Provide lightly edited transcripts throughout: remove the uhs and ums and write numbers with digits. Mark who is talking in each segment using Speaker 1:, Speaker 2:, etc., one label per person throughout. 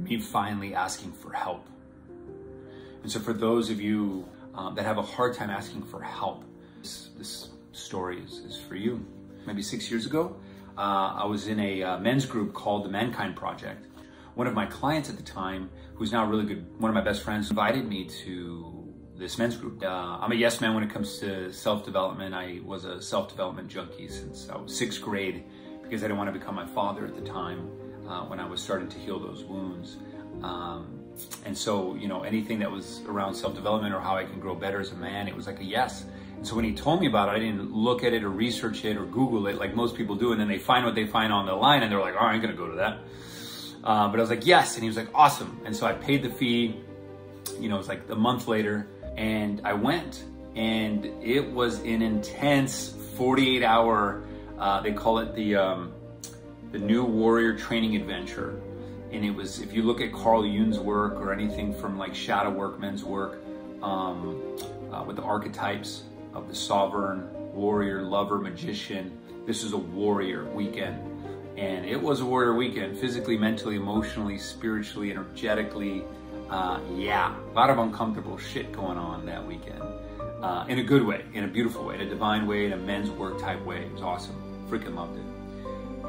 Speaker 1: me finally asking for help. And so for those of you that have a hard time asking for help, this story is for you. Maybe 6 years ago, I was in a men's group called the Mankind Project. One of my clients at the time, who's now really good, one of my best friends, invited me to this men's group. I'm a yes man when it comes to self-development. I was a self-development junkie since I was 6th grade because I didn't want to become my father at the time when I was starting to heal those wounds. And so, you know, anything that was around self-development or how I can grow better as a man, it was like a yes. And so when he told me about it, I didn't look at it or research it or Google it like most people do. And then they find what they find on the line and they're like, oh, I ain't gonna go to that. But I was like, yes. And he was like, awesome. And so I paid the fee, you know, it was like a month later, and I went, and it was an intense 48-hour, they call it the New Warrior Training Adventure. And it was, if you look at Carl Jung's work or anything from like shadow work, men's work, with the archetypes of the sovereign, warrior, lover, magician, this is a warrior weekend. And it was a warrior weekend, physically, mentally, emotionally, spiritually, energetically. Yeah, a lot of uncomfortable shit going on that weekend. In a good way, in a beautiful way, in a divine way, in a men's work type way. It was awesome. Freaking loved it.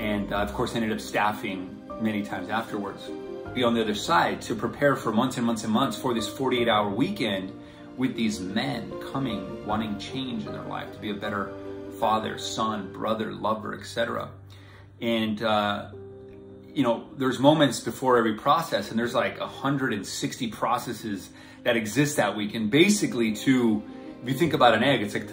Speaker 1: And of course, ended up staffing many times afterwards. Be on the other side to prepare for months and months and months for this 48-hour weekend with these men coming, wanting change in their life, to be a better father, son, brother, lover, etc. And, you know, there's moments before every process, and there's like 160 processes that exist that week. And basically if you think about an egg, it's like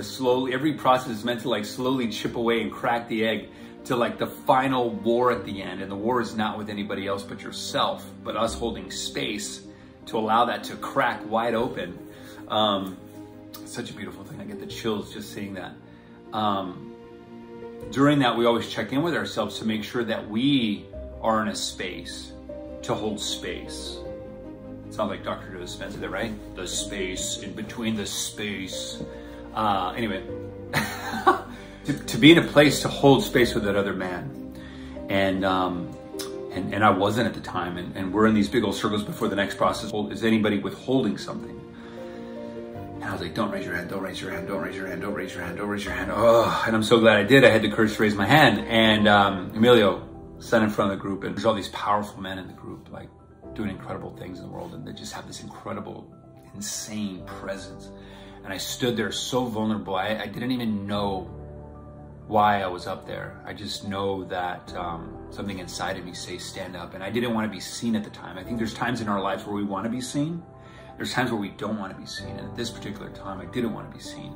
Speaker 1: every process is meant to like slowly chip away and crack the egg to like the final war at the end. And the war is not with anybody else but yourself, but us holding space to allow that to crack wide open. Such a beautiful thing. I get the chills just seeing that. During that, we always check in with ourselves to make sure that we are in a space to hold space. It sounds like Dr. Joe Dispenza there, right? The space, in between the space. Anyway, to be in a place to hold space with that other man. And I wasn't at the time. And we're in these big old circles before the next process. Is anybody withholding something? And I was like, don't raise your hand, don't raise your hand, don't raise your hand, don't raise your hand, don't raise your hand. Oh, and I'm so glad I did. I had the courage to raise my hand. And Emilio sat in front of the group, and there's all these powerful men in the group, like doing incredible things in the world. And they just have this incredible, insane presence. And I stood there so vulnerable. I didn't even know why I was up there. I just know that something inside of me says stand up. And I didn't want to be seen at the time. I think there's times in our lives where we want to be seen. There's times where we don't want to be seen. And at this particular time, I didn't want to be seen.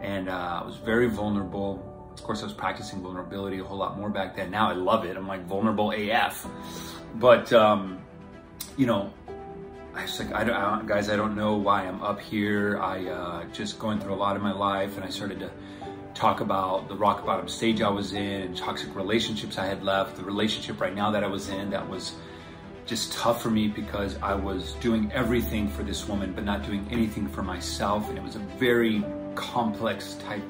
Speaker 1: And I was very vulnerable. Of course, I was practicing vulnerability a whole lot more back then. Now I love it. I'm like vulnerable AF. But, you know, I was like, guys, I don't know why I'm up here. I just going through a lot in my life. And I started to talk about the rock bottom stage I was in, and toxic relationships I had left, the relationship right now that I was in that was just tough for me because I was doing everything for this woman, but not doing anything for myself. And it was a very complex type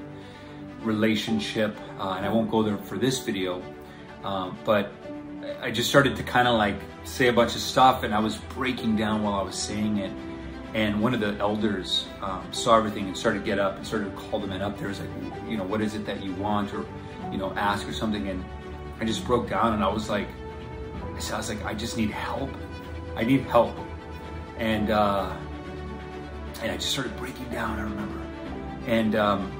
Speaker 1: relationship. And I won't go there for this video, but I just started to kind of like say a bunch of stuff, and I was breaking down while I was saying it. And one of the elders saw everything and started to get up and started to call the men up there. It was like, you know, what is it that you want, or, you know, ask or something. And I just broke down, and I was like, I just need help. I need help. And I just started breaking down, I remember. And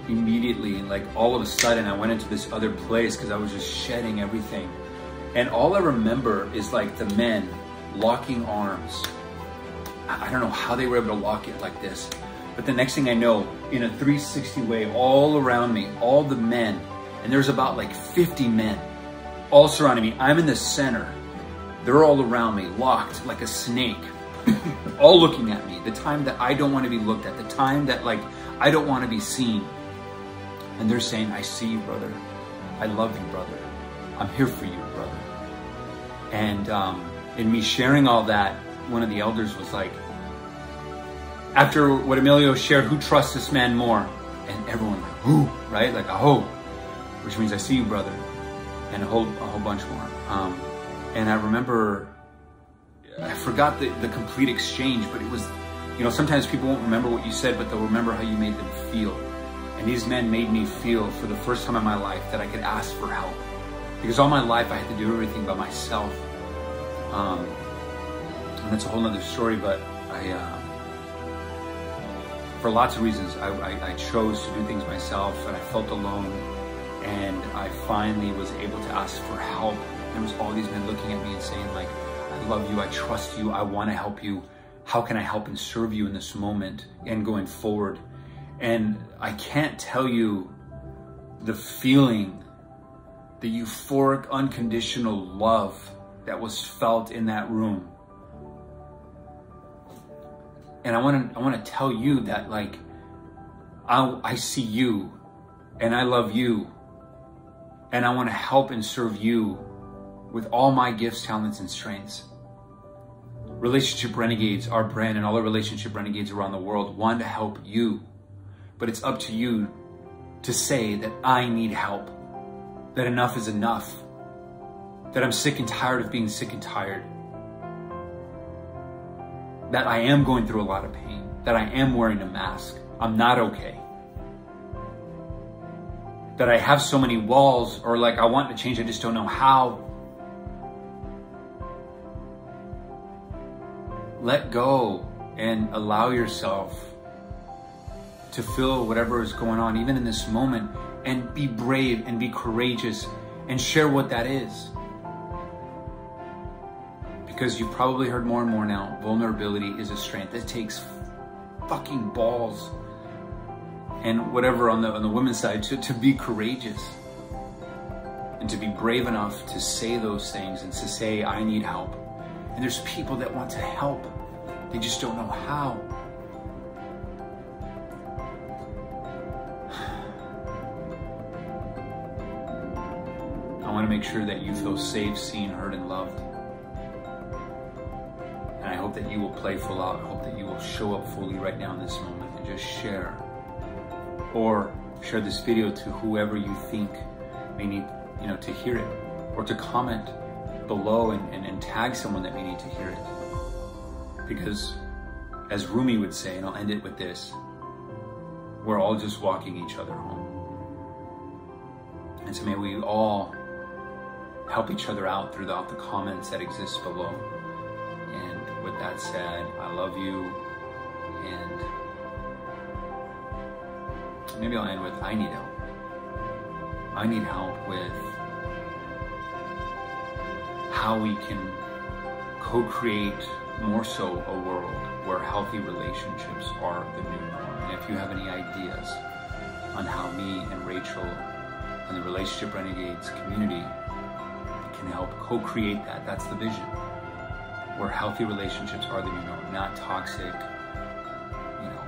Speaker 1: immediately, like all of a sudden, I went into this other place because I was just shedding everything. And all I remember is like the men locking arms. I don't know how they were able to lock it like this. But the next thing I know, in a 360 way, all around me, all the men, and there's about like 50 men all surrounding me. I'm in the center. They're all around me, locked like a snake, all looking at me. The time that I don't want to be looked at, the time that like I don't want to be seen. And they're saying, I see you, brother. I love you, brother. I'm here for you, brother. And in me sharing all that, one of the elders was like, after what Emilio shared, who trusts this man more? And everyone like, who, right? Like, aho, which means I see you, brother. And a whole bunch more. And I remember I forgot the complete exchange, but it was, you know, sometimes people won't remember what you said, but they'll remember how you made them feel. And these men made me feel for the first time in my life that I could ask for help. Because all my life I had to do everything by myself. And that's a whole nother story, but for lots of reasons, I chose to do things myself, and I felt alone. And I finally was able to ask for help. There was all these men looking at me and saying, like, I love you, I trust you, I want to help you. How can I help and serve you in this moment and going forward? And I can't tell you the feeling, the euphoric, unconditional love that was felt in that room. And I want to tell you that, like, I see you and I love you, and I want to help and serve you with all my gifts, talents, and strengths. Relationship Renegades, our brand, and all the relationship renegades around the world want to help you. But it's up to you to say that I need help, that enough is enough, that I'm sick and tired of being sick and tired, that I am going through a lot of pain, that I am wearing a mask, I'm not okay, that I have so many walls, or like I want to change, I just don't know how. Let go and allow yourself to feel whatever is going on, even in this moment, and be brave and be courageous and share what that is. Because you've probably heard more and more now, vulnerability is a strength. It takes fucking balls and whatever on the women's side to be courageous and to be brave enough to say those things and to say, I need help. And there's people that want to help. They just don't know how. I want to make sure that you feel safe, seen, heard, and loved. And I hope that you will play full out. I hope that you will show up fully right now in this moment and just share. Or share this video to whoever you think may need, you know, to hear it. Or to comment below and tag someone that may need to hear it. Because as Rumi would say, and I'll end it with this, we're all just walking each other home. And so may we all help each other out throughout the comments that exist below. And with that said, I love you, and maybe I'll end with, I need help. I need help with how we can co-create more so a world where healthy relationships are the new norm. And if you have any ideas on how me and Rachel and the Relationship Renegades community can help co-create that, that's the vision. Where healthy relationships are the new norm, not toxic, you know,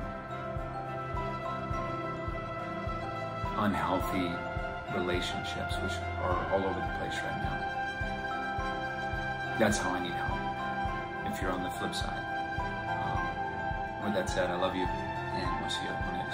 Speaker 1: unhealthy relationships, which are all over the place right now. That's how I need help, if you're on the flip side. With that said, I love you, and we'll see you on the next.